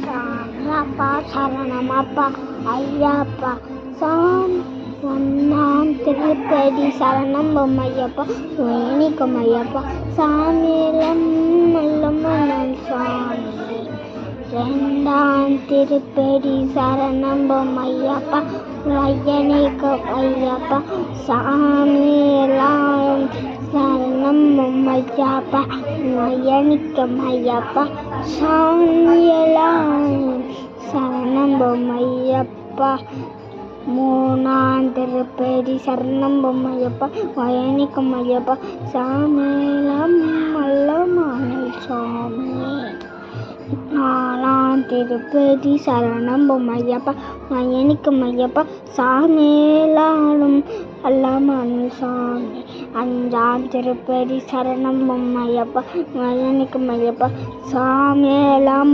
சாமியப்பா சரணமப்பா ஐயப்பா சாமி ஒன்னாம் திருப்பதி சரணம் பொம்மையப்பா வேணிக்கும் ஐயப்பா சாமியிலம் மல்லம்மன் சாமி ரெண்டாம் திருப்பதி சரணம் பொம்மையப்பா வையணிக்கும் ஐயப்பா சாமியிலம் சரணம் பொம்மையப்பா வையணிக்கும் ஐயப்பா சாமியிலம் சரணம் பொம்மையப்பா மூணாம் திருப்பதி சரணம் பொம்மையப்பா வயணிக்கும் ஐயப்பா சாமியிலம் மல்லமான சாமி நாலாம் திருப்பதி சரணம் பொம்மையப்பா வயணிக்கும் ஐயப்பா சாமியிலும் மல்லமான சாமி அஞ்சாம் திருப்பதி சரணம் பொம்மையப்பா வயணிக்கும் ஐயப்பா சாமியிலம்